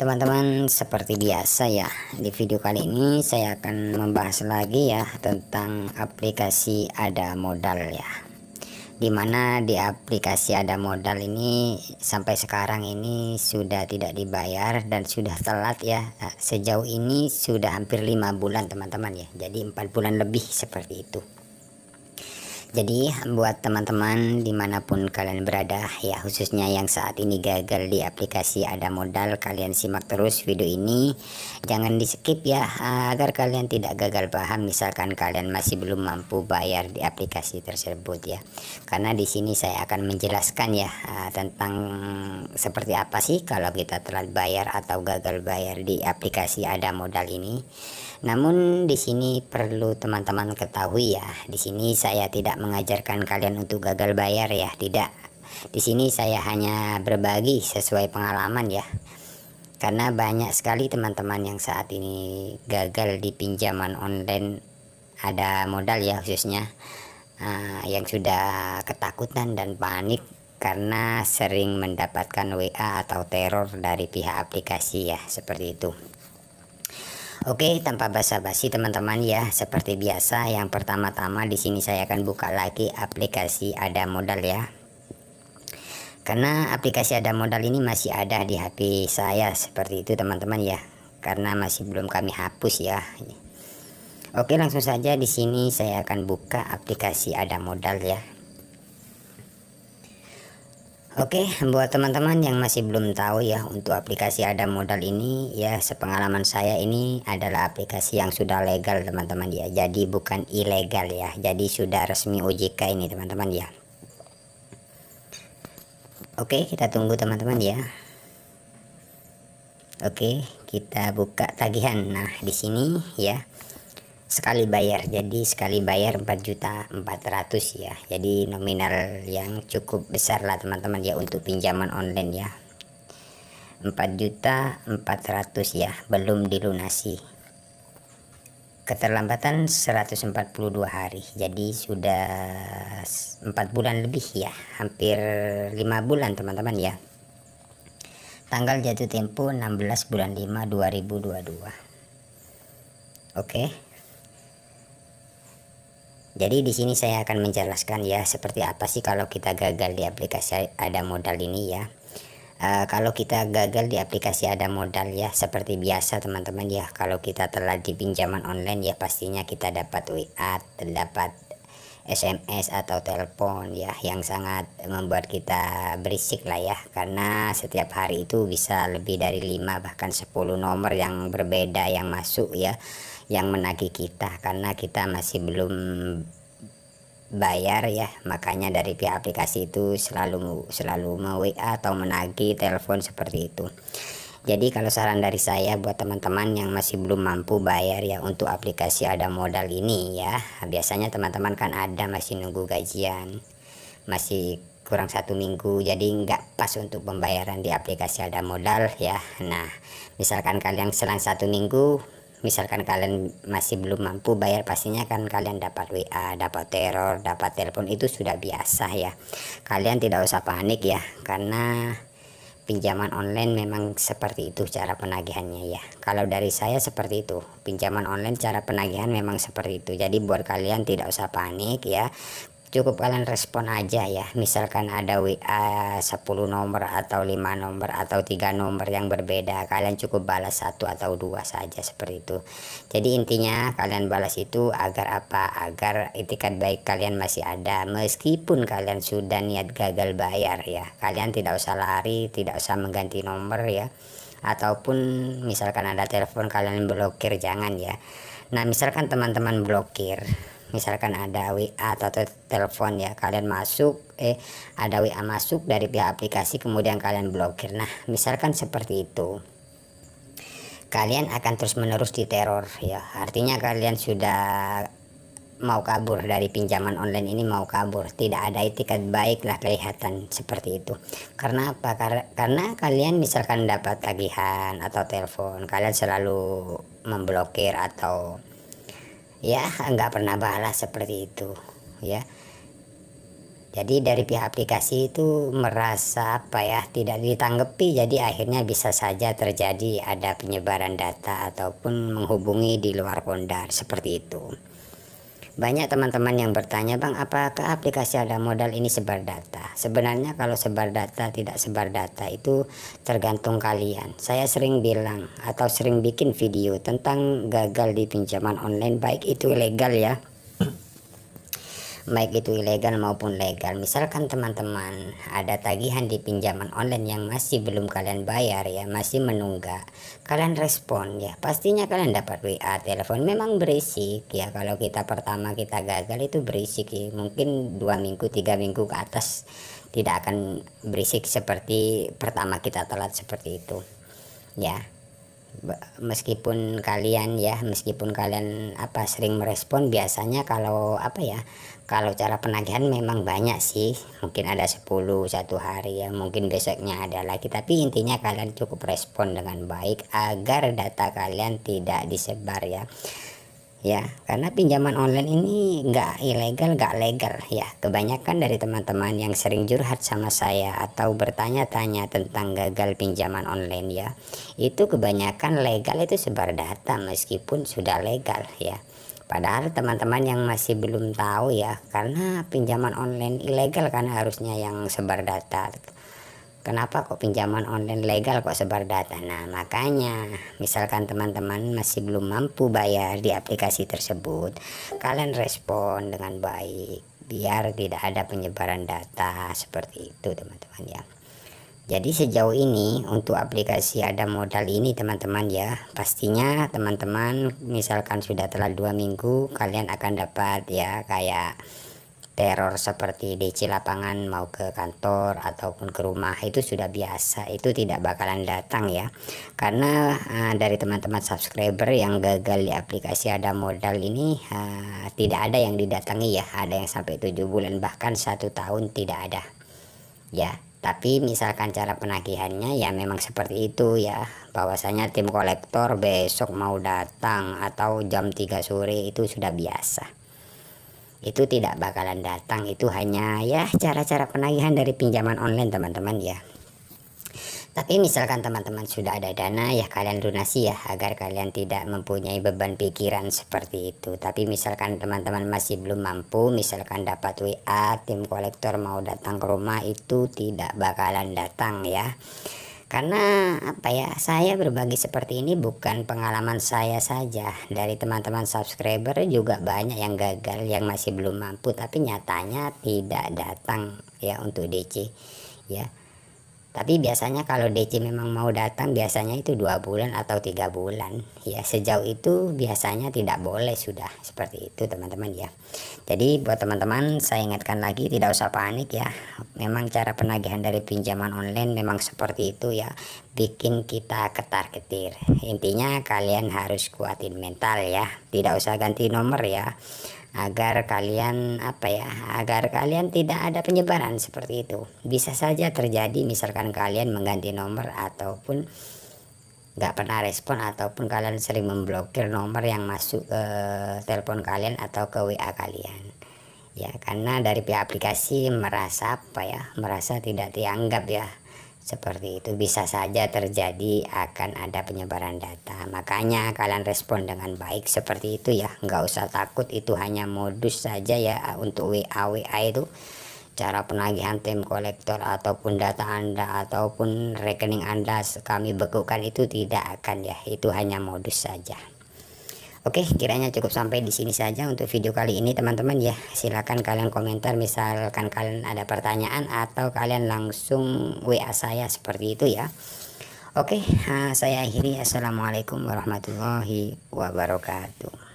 Teman-teman, seperti biasa ya, di video kali ini saya akan membahas lagi ya tentang aplikasi Ada Modal ya. Dimana di aplikasi Ada Modal ini sampai sekarang ini sudah tidak dibayar dan sudah telat ya. Sejauh ini sudah hampir 5 bulan teman-teman ya, jadi 4 bulan lebih seperti itu. Jadi buat teman-teman dimanapun kalian berada ya, khususnya yang saat ini gagal di aplikasi Ada Modal, kalian simak terus video ini, jangan di skip ya, agar kalian tidak gagal paham misalkan kalian masih belum mampu bayar di aplikasi tersebut ya. Karena di sini saya akan menjelaskan ya tentang seperti apa sih kalau kita telat bayar atau gagal bayar di aplikasi Ada Modal ini. Namun di sini perlu teman-teman ketahui ya, di sini saya tidak mengajarkan kalian untuk gagal bayar ya, tidak. Di sini saya hanya berbagi sesuai pengalaman ya. Karena banyak sekali teman-teman yang saat ini gagal di pinjaman online Ada Modal ya, khususnya yang sudah ketakutan dan panik karena sering mendapatkan WA atau teror dari pihak aplikasi ya, seperti itu. Oke, tanpa basa-basi teman-teman ya, seperti biasa yang pertama-tama di sini saya akan buka lagi aplikasi Ada Modal ya. Karena aplikasi Ada Modal ini masih ada di HP saya seperti itu teman-teman ya. Karena masih belum kami hapus ya. Oke, langsung saja di sini saya akan buka aplikasi Ada Modal ya. Oke, buat teman-teman yang masih belum tahu ya, untuk aplikasi Ada Modal ini ya, sepengalaman saya ini adalah aplikasi yang sudah legal teman-teman ya, jadi bukan ilegal ya, jadi sudah resmi OJK ini teman-teman ya. Oke, kita tunggu teman-teman ya. Oke, kita buka tagihan. Nah, di sini ya, sekali bayar, jadi sekali bayar 4.400.000 ya, jadi nominal yang cukup besar lah teman-teman ya untuk pinjaman online ya. 4.400.000 ya, belum dilunasi, keterlambatan 142 hari, jadi sudah 4 bulan lebih ya, hampir 5 bulan teman-teman ya. Tanggal jatuh tempo 16 bulan 5 2022. Oke. Jadi di sini saya akan menjelaskan ya seperti apa sih kalau kita gagal di aplikasi Ada Modal ini ya. Kalau kita gagal di aplikasi Ada Modal ya, seperti biasa teman-teman ya, kalau kita telah di pinjaman online ya pastinya kita dapat WA, dapat SMS atau telepon ya, yang sangat membuat kita berisik lah ya, karena setiap hari itu bisa lebih dari 5 bahkan 10 nomor yang berbeda yang masuk ya, yang menagih kita karena kita masih belum bayar ya. Makanya dari pihak aplikasi itu selalu WA atau menagih telepon seperti itu. Jadi kalau saran dari saya buat teman-teman yang masih belum mampu bayar ya untuk aplikasi Ada Modal ini ya, biasanya teman-teman kan ada masih nunggu gajian, masih kurang 1 minggu, jadi nggak pas untuk pembayaran di aplikasi Ada Modal ya. Nah, misalkan kalian selang 1 minggu, misalkan kalian masih belum mampu bayar, pastinya kan kalian dapat WA, dapat teror, dapat telepon, itu sudah biasa ya. Kalian tidak usah panik ya, karena pinjaman online memang seperti itu cara penagihannya ya. Kalau dari saya seperti itu, pinjaman online cara penagihan memang seperti itu. Jadi buat kalian tidak usah panik ya, cukup kalian respon aja ya. Misalkan ada WA 10 nomor atau 5 nomor atau 3 nomor yang berbeda, kalian cukup balas 1 atau 2 saja seperti itu. Jadi intinya kalian balas itu agar apa? Agar itikat baik kalian masih ada, meskipun kalian sudah niat gagal bayar ya. Kalian tidak usah lari, tidak usah mengganti nomor ya, ataupun misalkan ada telepon kalian blokir, jangan ya. Nah, misalkan teman-teman blokir, misalkan ada WA atau telepon ya, kalian masuk ada WA masuk dari pihak aplikasi kemudian kalian blokir. Nah, misalkan seperti itu, kalian akan terus menerus diteror ya. Artinya kalian sudah mau kabur dari pinjaman online ini, mau kabur, tidak ada itikat baik lah kelihatan seperti itu. Karena apa? Karena kalian misalkan dapat tagihan atau telepon, kalian selalu memblokir atau ya nggak pernah balas seperti itu ya. Jadi dari pihak aplikasi itu merasa apa ya, tidak ditanggapi, jadi akhirnya bisa saja terjadi ada penyebaran data ataupun menghubungi di luar pondar seperti itu. Banyak teman-teman yang bertanya, Bang, apakah aplikasi ada modal ini sebar data? Sebenarnya kalau sebar data tidak sebar data itu tergantung kalian. Saya sering bilang atau sering bikin video tentang gagal di pinjaman online, baik itu ilegal ya, baik itu ilegal maupun legal. Misalkan teman-teman ada tagihan di pinjaman online yang masih belum kalian bayar ya, masih menunggak, kalian respon ya, pastinya kalian dapat WA, telepon. Memang berisik ya, kalau kita pertama kita gagal itu berisik ya. Mungkin 2 minggu 3 minggu ke atas tidak akan berisik seperti pertama kita telat seperti itu ya. Meskipun kalian sering merespon, biasanya kalau kalau cara penagihan memang banyak sih, mungkin ada 10 satu hari ya, mungkin besoknya ada lagi, tapi intinya kalian cukup respon dengan baik agar data kalian tidak disebar ya, karena pinjaman online ini nggak ilegal nggak legal ya. Kebanyakan dari teman-teman yang sering curhat sama saya atau bertanya-tanya tentang gagal pinjaman online ya, itu kebanyakan legal itu sebar data meskipun sudah legal ya. Padahal teman-teman yang masih belum tahu ya, karena pinjaman online ilegal kan harusnya yang sebar data. Kenapa kok pinjaman online legal kok sebar data? Nah, makanya misalkan teman-teman masih belum mampu bayar di aplikasi tersebut, kalian respon dengan baik biar tidak ada penyebaran data seperti itu teman-teman ya. Jadi sejauh ini untuk aplikasi ada modal ini teman-teman ya, pastinya teman-teman misalkan sudah telat 2 minggu, kalian akan dapat ya kayak teror seperti DC lapangan mau ke kantor ataupun ke rumah, itu sudah biasa, itu tidak bakalan datang ya. Karena dari teman-teman subscriber yang gagal di aplikasi ada modal ini tidak ada yang didatangi ya, ada yang sampai 7 bulan bahkan 1 tahun tidak ada ya. Tapi misalkan cara penagihannya ya memang seperti itu ya, bahwasanya tim kolektor besok mau datang atau jam 3 sore itu sudah biasa. Itu tidak bakalan datang, itu hanya ya cara-cara penagihan dari pinjaman online teman-teman ya. Tapi misalkan teman-teman sudah ada dana ya, kalian lunasi ya, agar kalian tidak mempunyai beban pikiran seperti itu. Tapi misalkan teman-teman masih belum mampu, misalkan dapat WA tim kolektor mau datang ke rumah, itu tidak bakalan datang ya. Karena saya berbagi seperti ini bukan pengalaman saya saja, dari teman-teman subscriber juga banyak yang gagal, yang masih belum mampu tapi nyatanya tidak datang ya untuk DC ya. Tapi biasanya kalau DC memang mau datang biasanya itu 2 bulan atau 3 bulan ya, sejauh itu biasanya tidak boleh sudah seperti itu teman-teman ya. Jadi buat teman-teman saya ingatkan lagi, tidak usah panik ya, memang cara penagihan dari pinjaman online memang seperti itu ya, bikin kita ketar-ketir. Intinya kalian harus kuatin mental ya, tidak usah ganti nomor ya, agar kalian agar kalian tidak ada penyebaran seperti itu. Bisa saja terjadi misalkan kalian mengganti nomor ataupun nggak pernah respon, ataupun kalian sering memblokir nomor yang masuk ke telepon kalian atau ke WA kalian ya, karena dari pihak aplikasi merasa merasa tidak dianggap ya. Seperti itu bisa saja terjadi, akan ada penyebaran data. Makanya kalian respon dengan baik seperti itu ya, nggak usah takut, itu hanya modus saja ya. Untuk WA itu cara penagihan tim kolektor ataupun data Anda ataupun rekening Anda kami bekukan, itu tidak akan ya, itu hanya modus saja. Oke, kiranya cukup sampai di sini saja untuk video kali ini teman-teman ya. Silakan kalian komentar misalkan kalian ada pertanyaan, atau kalian langsung WA saya seperti itu ya. Oke, saya akhiri. Assalamualaikum warahmatullahi wabarakatuh.